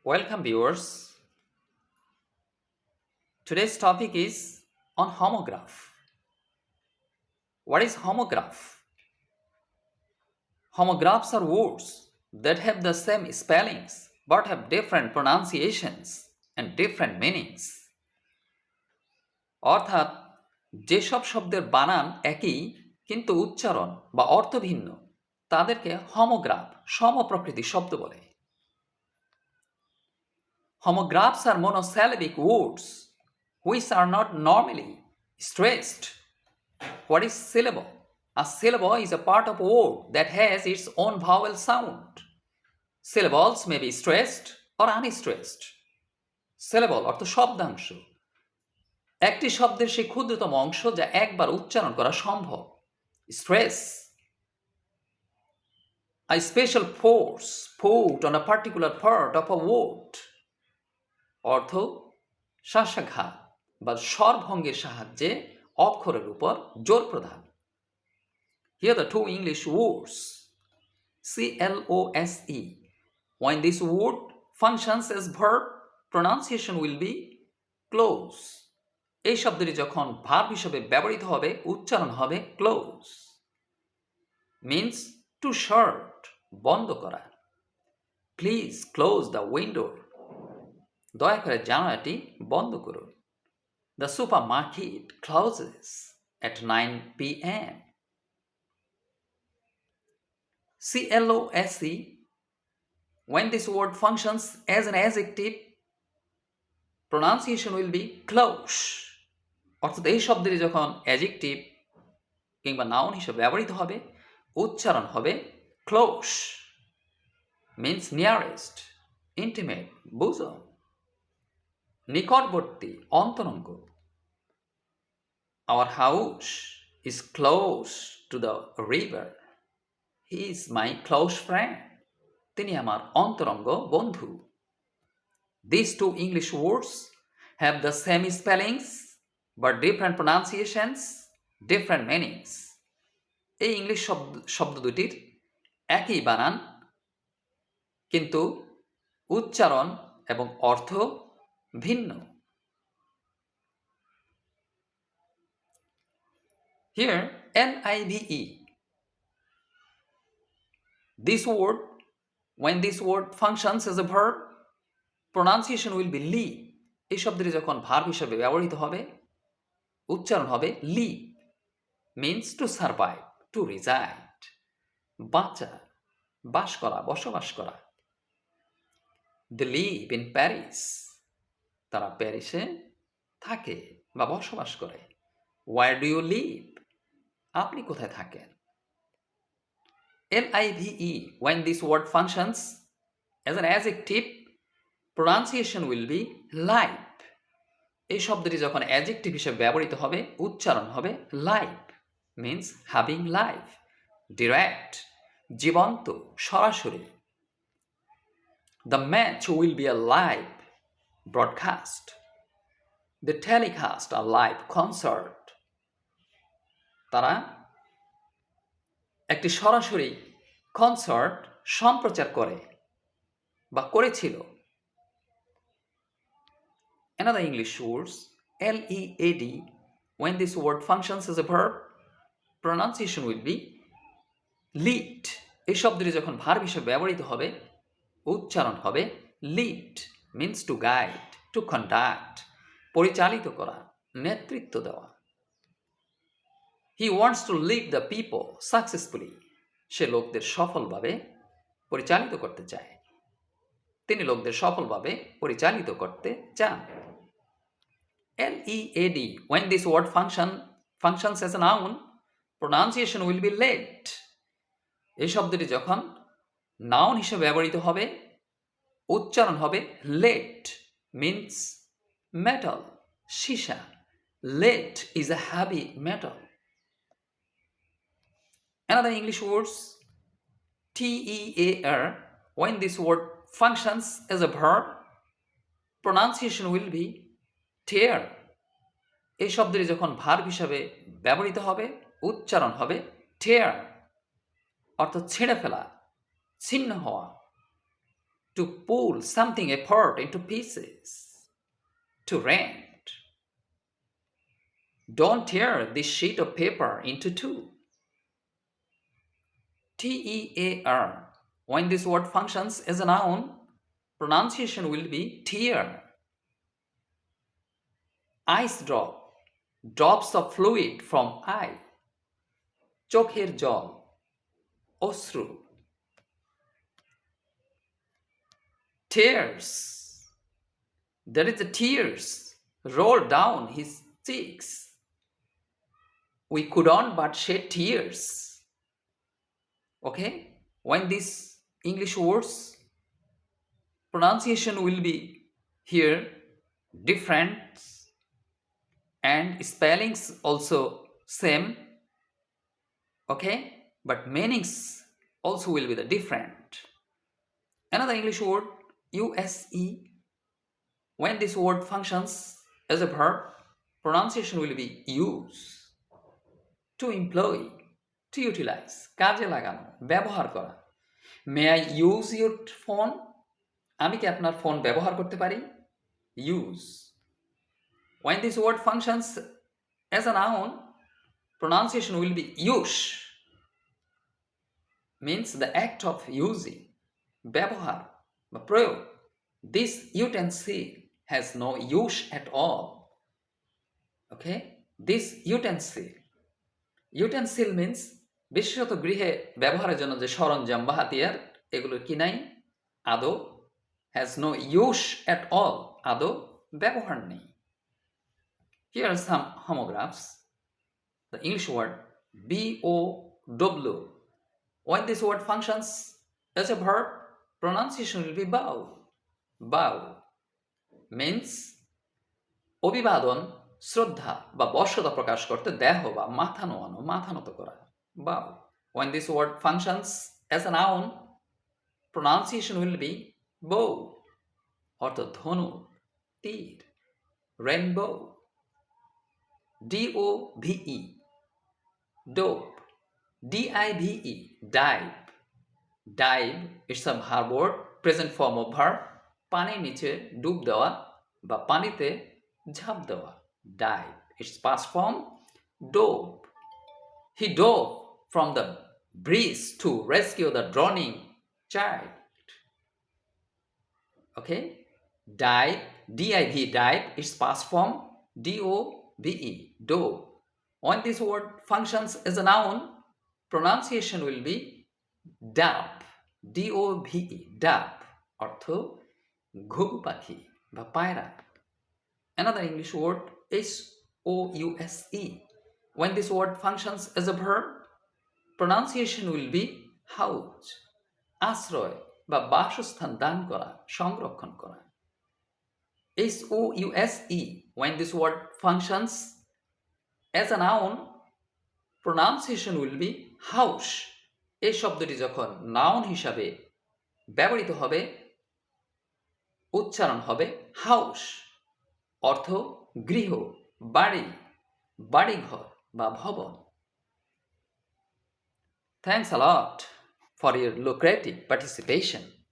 Welcome, viewers. Today's topic is on homograph. What is homograph? Homographs are words that have the same spellings but have different pronunciations and different meanings. অর্থাৎ যেসব শব্দের বানান একই কিন্তু উচ্চারণ বা অর্থ ভিন্ন তাদেরকে হোমোগ্রাফ সমপ্রকৃতির শব্দ বলে। Homographs are monosyllabic words which are not normally stressed. What is syllable? A syllable is a part of a word that has its own vowel sound. Syllables may be stressed or unstressed. Syllable অর্থ শব্দাংশ, একটি শব্দের সেই ক্ষুদ্রতম অংশ যা একবার উচ্চারণ করা সম্ভব। Stress, a special force put on a particular part of a word. অর্থ শ্বাসাঘাত বা স্বরভঙ্গের সাহায্যে অক্ষরের উপর জোর প্রদান। Here are the two English words close. When this word functions as verb, pronunciation will be close. এই শব্দটি যখন ভার্ব হিসেবে ব্যবহৃত হবে উচ্চারণ হবে close. Means to shut, বন্ধ করা। Please close the window. দয়া করে জানালাটি বন্ধ করুন। The supermarket closes at 9 p.m. Close. When this word functions as an adjective, pronunciation will be close. অর্থাৎ এই শব্দটি যখন অ্যাডজেক্টিভ কিংবা নাউন হিসেবে ব্যবহৃত হবে উচ্চারণ হবে close. Means nearest, intimate, bosom. নিকটবর্তী, অন্তরঙ্গ। Our house is close to the river. He is my close friend. তিনি আমার অন্তরঙ্গ বন্ধু। These two English words have the same spellings but different pronunciations, different meanings. এই ইংলিশ শব্দ দুটির একই বানান কিন্তু উচ্চারণ এবং অর্থ ভিন্ন। Here, live. This word, when this word functions as a verb, pronunciation will be live. এই শব্দটি যখন ভার্ব হিসেবে ব্যবহৃত হবে উচ্চারণ হবে live. Means to survive, to reside. বাঁচা, বাস করা, বসবাস করা। They live in Paris. তারা প্যারিসে থাকে বা বসবাস করে। Where do you live? আপনি কোথায় থাকেন? live. When this word functions as an adjective, pronunciation will be live. এই শব্দটি যখন অ্যাডজেক্টিভ হিসেবে ব্যবহৃত হবে উচ্চারণ হবে live. Means having life, direct, জীবন্ত, সরাসরি। The match will be a live broadcast. They telecast a live concert. তারা একটি সরাসরি কনসার্ট সম্প্রচার করে বা করেছিল। Another English words lead. When this word functions as a verb, pronunciation will be lead. এই শব্দটি যখন ভার্ব হিসেবে ব্যবহৃত হবে উচ্চারণ হবে lead. Means to guide, to conduct, পরিচালিত করা, নেতৃত্ব দেওয়া। He wants to lead the people successfully. সে লোকদের সফলভাবে পরিচালিত করতে চায়। তিনি লোকদের সফলভাবে পরিচালিত করতে চান। lead. When this word functions as a noun, pronunciation will be led. এই শব্দটি যখন নাউন হিসেবে ব্যবহৃত হবে উচ্চারণ হবে lead. Means metal, shisha. Lead is a heavy metal. Another English words tear. When this word functions as a verb, pronunciation will be tear. এই শব্দটি যখন ভার্ব হিসাবে ব্যবহৃত হবে উচ্চারণ হবে tear. অর্থাৎ ছেড়ে ফেলা, ছিন্ন হওয়া। to pull something apart into pieces, to rent. Don't tear this sheet of paper into two. T-E-A-R. When this word functions as a noun, pronunciation will be tear. Ice drop, drops of fluid from eye. চোখের জল, অশ্রু. Tears, there is a tears roll down his cheeks. We couldn't but shed tears. Okay, when these English words pronunciation will be here different and spellings also same, okay, but meanings also will be the different. Another English word U.S.E. When this word functions as a verb, pronunciation will be use. To employ, to utilize, কাজে লাগানো, ব্যবহার করা. May I use your phone? আমি কি আপনার phone ব্যবহার করতে পারি? Use. When this word functions as a noun, pronunciation will be use. Means the act of using. ব্যবহার বা প্রয়োগ. This utensil has no use at all. Okay? This utensil. Utensil means বিশেষত গৃহে ব্যবহারের জন্য যে সরঞ্জাম বা হাতিয়ার, এগুলোর কি নাই? আদৌ has no use at all. আদৌ ব্যবহার নেই. Here are some homographs. The English word B-O-W. When this word functions as a verb, pronunciation will be bow. Bow means অভিবাদন, শ্রদ্ধা বা বশ্যতা প্রকাশ করতে দেহ বা মাথা নোয়ানো, মাথা নত করা. Bow. When this word functions as a noun, pronunciation will be bow. অর্থ ধনু, তীর, rainbow. D-O-V-E, dope. D-I-V-E, dive. Dive, it's a verb word, present form of verb. পানির নিচে ডুব দেওয়া বা পানিতে ঝাঁপ দেওয়া. Dive, its past form, dove. He dove from the breeze to rescue the drowning child. Okay, dive, D-I-V, dive, its past form, D-O-V-E, dove. When this word functions as a noun, pronunciation will be dove. D-O-V-E, dove. অর্থ ঘুঘু পাখি বা পায়রা. Another English word H-O-U-S-E. When this word functions as a verb, pronunciation will be house. আশ্রয় বা বাসস্থান দান করা, সংরক্ষণ করা. H-O-U-S-E. When this word functions as a noun, pronunciation will be house. এই শব্দটি যখন নাউন হিসাবে ব্যবহৃত হবে, উচ্চারণ হবে হাউস. অর্থ গৃহ, বাড়ি, বাড়িঘর বা ভবন. Thanks a lot for your lucrative participation.